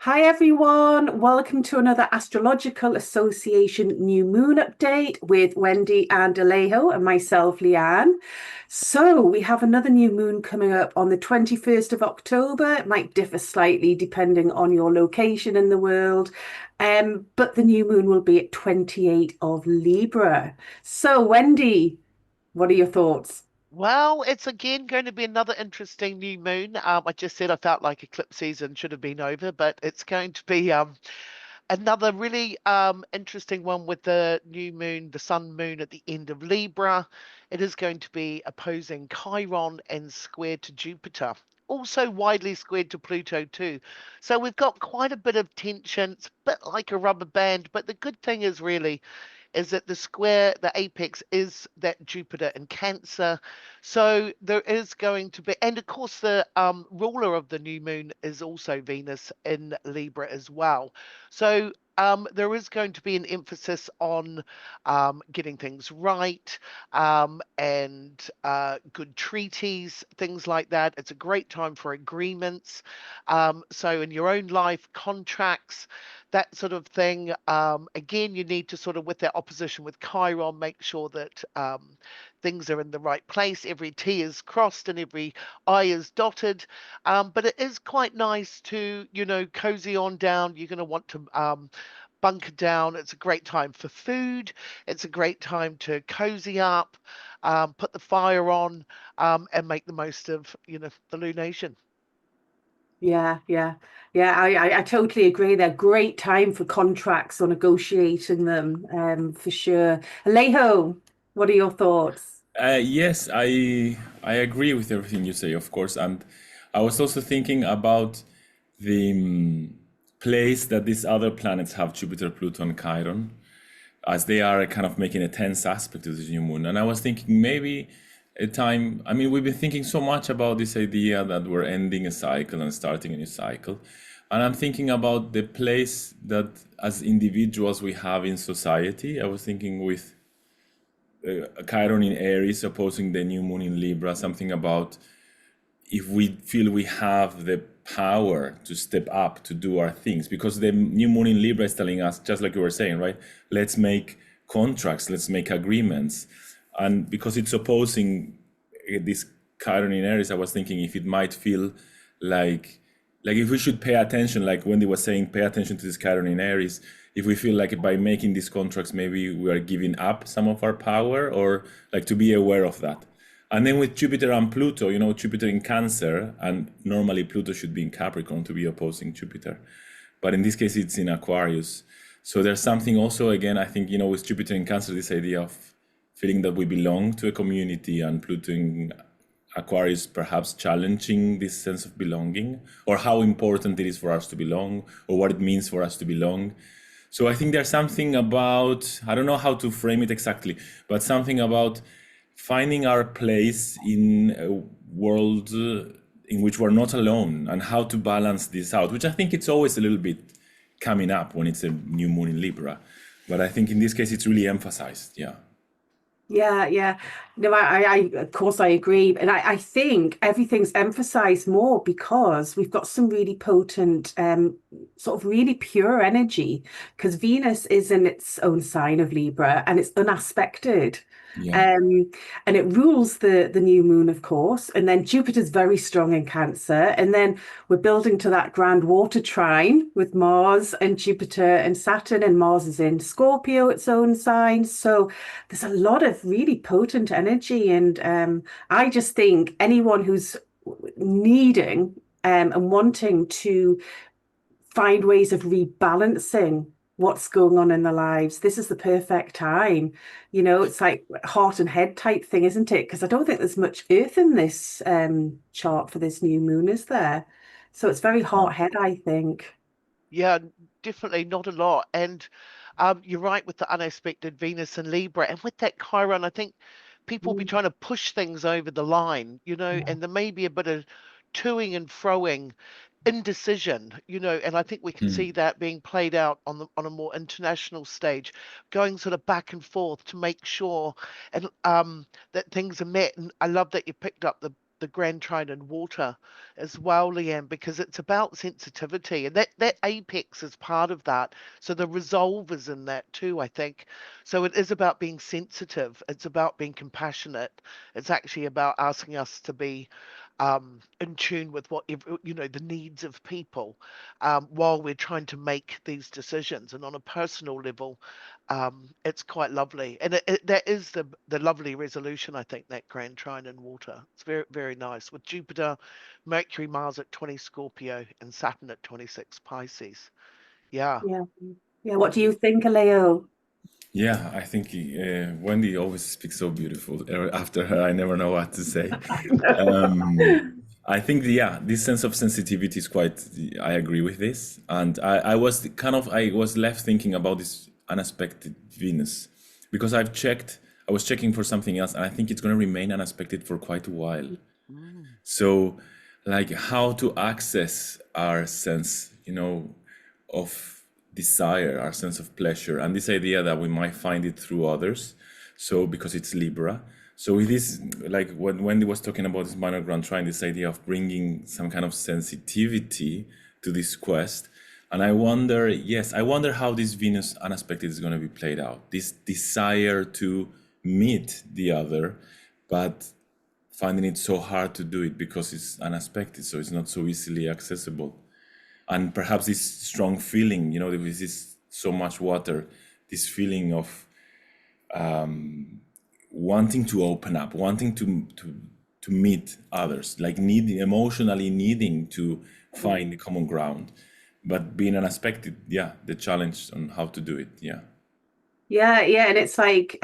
Hi everyone, welcome to another Astrological Association new moon update with Wendy and Alejo and myself, Lianne. So we have another new moon coming up on the 21st of October. It might differ slightly depending on your location in the world, but the new moon will be at 28 of Libra. So Wendy, what are your thoughts? Well, it's again going to be another interesting new moon. I just said I felt like eclipse season should have been over, but it's going to be another really interesting one with the new moon, the sun moon at the end of Libra. It is going to be opposing Chiron and squared to Jupiter. Also widely squared to Pluto too. So we've got quite a bit of tension. It's a bit like a rubber band, but the good thing is that the square, the apex is that Jupiter in Cancer. So there is going to be, and of course, the ruler of the new moon is also Venus in Libra as well. So there is going to be an emphasis on getting things right and good treaties, things like that. It's a great time for agreements. So in your own life, contracts, that sort of thing. Again, you need to sort of, with that opposition with Chiron, make sure that things are in the right place. Every T is crossed and every I is dotted. But it is quite nice to, cozy on down. You're going to want to bunker down. It's a great time for food. It's a great time to cozy up, put the fire on, and make the most of, the lunation. Yeah. I totally agree. They're great time for contracts or negotiating them, for sure. Alejo, what are your thoughts? Yes, I agree with everything you say, of course, and I was also thinking about the place that these other planets have, Jupiter, Pluto, and Chiron, as they are kind of making a tense aspect to this new moon. And I was thinking maybe a time, I mean, we've been thinking so much about this idea that we're ending a cycle and starting a new cycle. And I'm thinking about the place that as individuals we have in society. I was thinking with Chiron in Aries opposing the new moon in Libra, something about if we feel we have the power to step up to do our things, because the new moon in Libra is telling us, just like you were saying, right? Let's make contracts, let's make agreements. And because it's opposing this Chiron in Aries, I was thinking if it might feel like if we should pay attention, like Wendy was saying, pay attention to this Chiron in Aries. If we feel like by making these contracts, maybe we are giving up some of our power, or like to be aware of that. And then with Jupiter and Pluto, Jupiter in Cancer, and normally Pluto should be in Capricorn to be opposing Jupiter. But in this case, it's in Aquarius. So there's something also, again, I think, with Jupiter in Cancer, this idea of feeling that we belong to a community, and Pluto in Aquarius perhaps challenging this sense of belonging, or how important it is for us to belong, or what it means for us to belong. So I think there's something about, I don't know how to frame it exactly, but something about finding our place in a world in which we're not alone, and how to balance this out, which I think it's always a little bit coming up when it's a new moon in Libra. But I think in this case, it's really emphasized. Yeah. Yeah. No, of course I agree. And I think everything's emphasized more because we've got some really potent, sort of really pure energy, because Venus is in its own sign of Libra and it's unaspected. Yeah. Um, and it rules the new moon, of course. And then Jupiter's very strong in Cancer. And then we're building to that Grand Water Trine with Mars and Jupiter and Saturn, and Mars is in Scorpio, its own sign. So there's a lot of really potent energy. And I just think anyone who's needing and wanting to find ways of rebalancing what's going on in their lives, this is the perfect time. It's like heart and head type thing, isn't it? Because I don't think there's much earth in this chart for this new moon, is there? So it's very heart head, I think. Yeah, definitely not a lot. And you're right with the unaspected Venus and Libra. And with that Chiron, I think people will be Mm. trying to push things over the line, and there may be a bit of toing and froing, indecision, and I think we can Mm. see that being played out on a more international stage, going sort of back and forth to make sure and that things are met. And I love that you picked up the Grand Trine in water as well, Lianne, because it's about sensitivity, and that apex is part of that. So the resolve is in that too, I think. So it is about being sensitive. It's about being compassionate. It's actually about asking us to be in tune with what the needs of people, while we're trying to make these decisions. And on a personal level, it's quite lovely, and that is the lovely resolution. I think that Grand Trine in water. It's very very nice with Jupiter, Mercury, Mars at 20 Scorpio, and Saturn at 26 Pisces. Yeah. Yeah. Yeah. What do Mm. you think, Alejo? Yeah, I think Wendy always speaks so beautiful. After her, I never know what to say. I think, yeah, this sense of sensitivity is quite, I agree with this. And I was left thinking about this unaspected Venus because I was checking for something else, and I think it's going to remain unaspected for quite a while. Mm. So, like, how to access our sense, of desire, our sense of pleasure, and this idea that we might find it through others. So, because it's Libra. So, it is like when Wendy was talking about this minor grand trine, this idea of bringing some kind of sensitivity to this quest. And I wonder how this Venus unaspected is going to be played out. This desire to meet the other, but finding it so hard to do it because it's unexpected, so it's not so easily accessible. And perhaps this strong feeling, there is this so much water, this feeling of wanting to open up, wanting to meet others, like emotionally needing to find the common ground, but being unexpected, the challenge on how to do it, Yeah, yeah, and it's like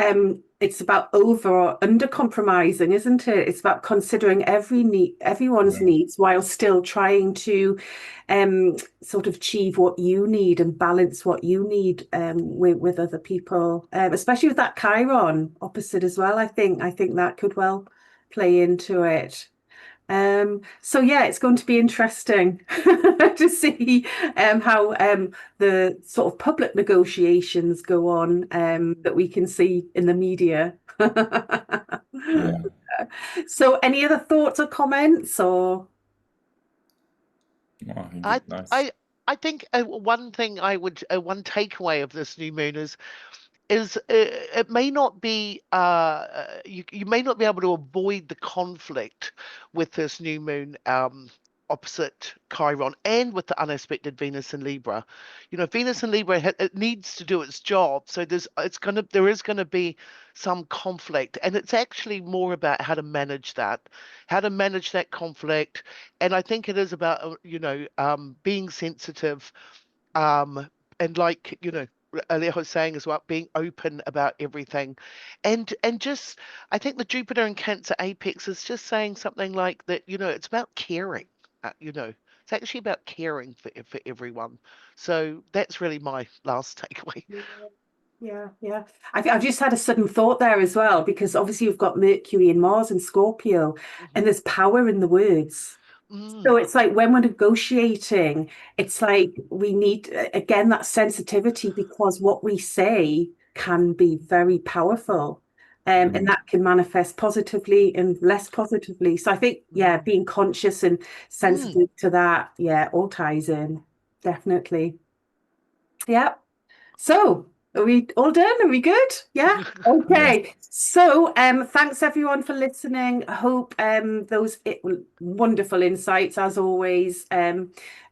it's about over or under compromising, isn't it? It's about considering everyone's yeah, needs while still trying to sort of achieve what you need and balance what you need with other people. Especially with that Chiron opposite as well. I think that could well play into it. So yeah, it's going to be interesting to see how the sort of public negotiations go on that we can see in the media. yeah. So any other thoughts or comments or Oh, I think I it's nice. I I think one thing one takeaway of this new moon is it may not be you may not be able to avoid the conflict with this new moon opposite Chiron and with the unaspected Venus in Libra. Venus in Libra it needs to do its job, so there is gonna be some conflict, and it's actually more about how to manage that conflict, and I think it is about being sensitive, um and like Alejo was saying as well, being open about everything, and just I think the Jupiter and Cancer apex is just saying something like that. It's about caring. It's actually about caring for everyone. So that's really my last takeaway. yeah, yeah. I've just had a sudden thought there as well, because obviously you've got Mercury and Mars and Scorpio, and Hmm. there's power in the words. Mm, So it's like when we're negotiating, it's like we need, again, that sensitivity because what we say can be very powerful. And Mhm. that can manifest positively and less positively. So I think, yeah, mm, being conscious and mm. sensitive to that, yeah, all ties in. Definitely. Yeah. So, are we all done? Are we good? Yeah. Yeah. Okay. So, thanks everyone for listening. I hope those wonderful insights, as always, are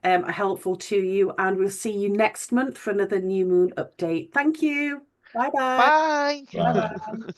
helpful to you. And we'll see you next month for another new moon update. Thank you. Bye bye. Bye. Bye Bye. bye.